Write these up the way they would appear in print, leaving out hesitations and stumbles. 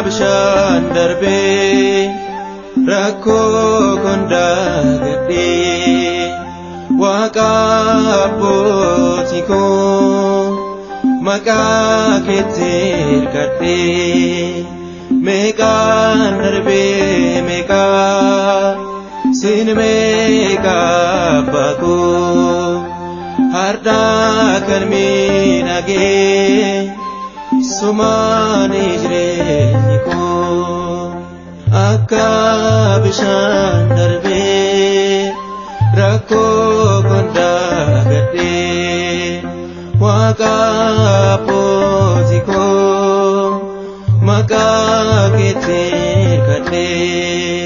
bishaan darbee rakkoo kondaa gadhee Waaqa abbootii koo maqaa keetti hirkadhee meeqaan darbee meeqaa sin meeqaa abbaa koo har'aa kan miidhagee sumaanii jireenyi koo akka bishaan darbee rakkoo kondaa gadhee Waaqa abbootii koo maqaa keetti hirkadhee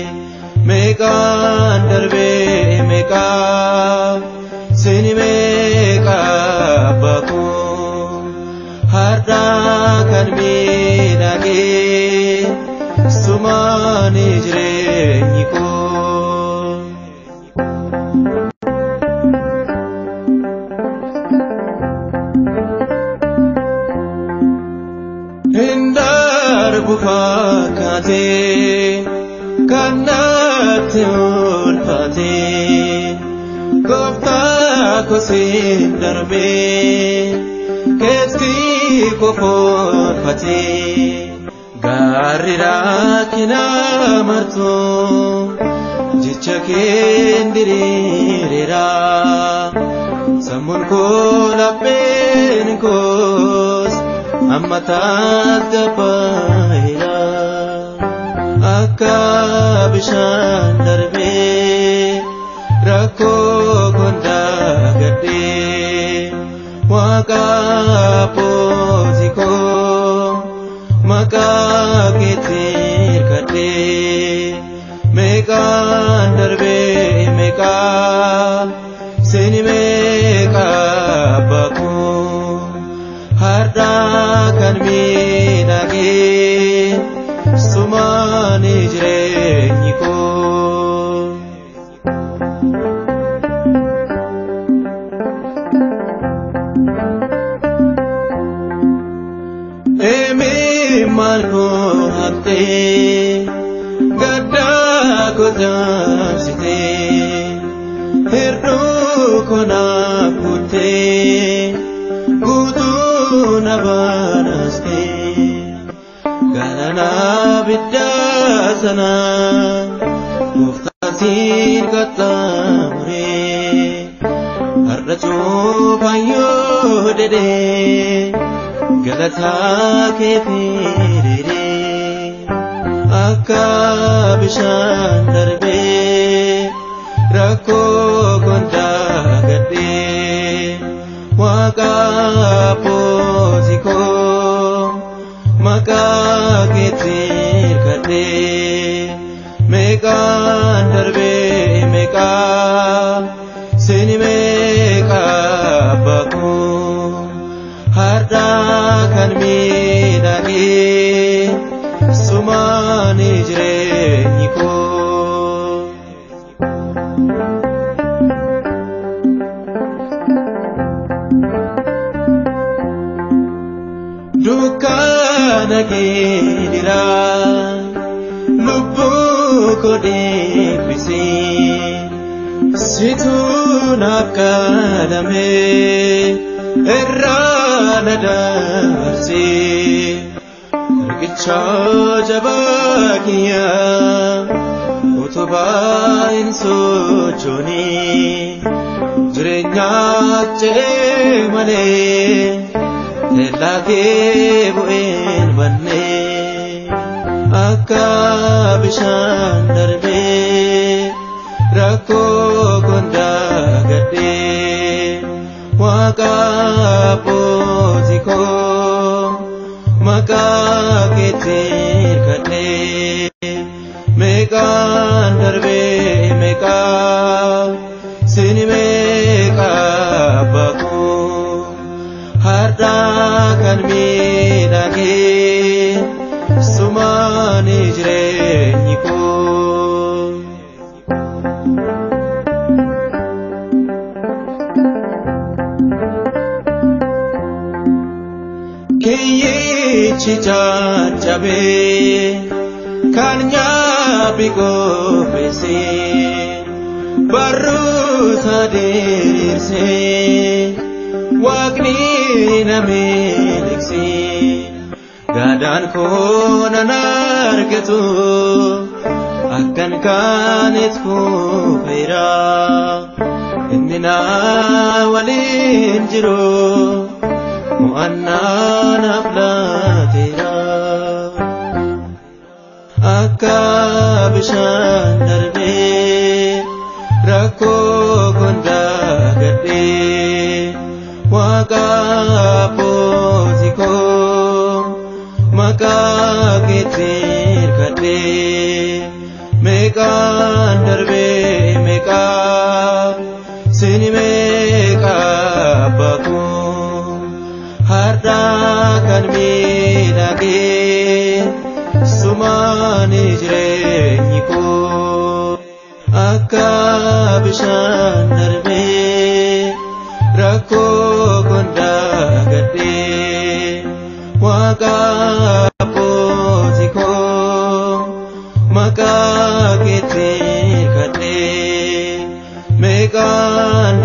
meeqaan darbee meeqaa sin meeqaa abbaa koo har'aa kan miidhagee sumaanii jireenyi koo hin darbu fakkaatee kan natti ulfaatee Gooftaa koo sin darbee keessi koo foonfatee gaarri rakkina martuu jecha kee diriireera sammuun koo lapheen koos amma tasgabbaa'eera akka bishaan darbee rakkoo kondaa gadhee Waaqa abbootii koo maqaa keetti hirkadhee meeqaan darbee meeqaa sin meeqaa abbaa koo har'aa kan miidhagee sumaanii jireenyi koo maal koo haftee gaddaa koo taasitee hirduu koo naaf kuttee guutuu na baastee galaana biddaa sana Gooftaan siin qaxxaamuree har'a cuufayyoo dedee galataa kee firiiree akka bishaan darbee rakkoo kondaa gadhee Waaqa abbootii koo maqaa keetti hirkadhee meeqaan darbee meeqaa sin meeqaa abbaa koo har'aa kan miidhagee sumaanii jireenyi koo dukkaana keetiraa lubbuu koo deebisee situu naaf kadhamee irraa na dabarsee riqicha jabaa kiyyaa utubaa hin sochoonee jireenyaa cee malee leellaa kee bu'een bannee akka bishaan darbee rakkoo kondaa gadhee Waaqa abbootii koo maqaa keetti hirkadhee meeqaan darbee meeqaa sin meeqaa abbaa koo har'aa kan miidhagee sumaanii jireenyi koo kiyyichi jajjabaa dhabe kan nyaabi qopheesse barruusa diriirse waaqni na miliqse gaadaan koo nan argatu akkan kaanitti kufeera inni na waliin jiru mo'annaa naaf laateera akka bishaan darbee rakkoo kondaa gadhee waaqa abbootii koo maqaa keetiin kadhee meeqaan darbee meeqaa sini meeqaa baakuu har'aa kan miidhagee sumaani jireenyi koo akka bishaan darbee rakkoo kondaa gadhee waaqa abbootii koo maqaa keetiin kadhee meeqaan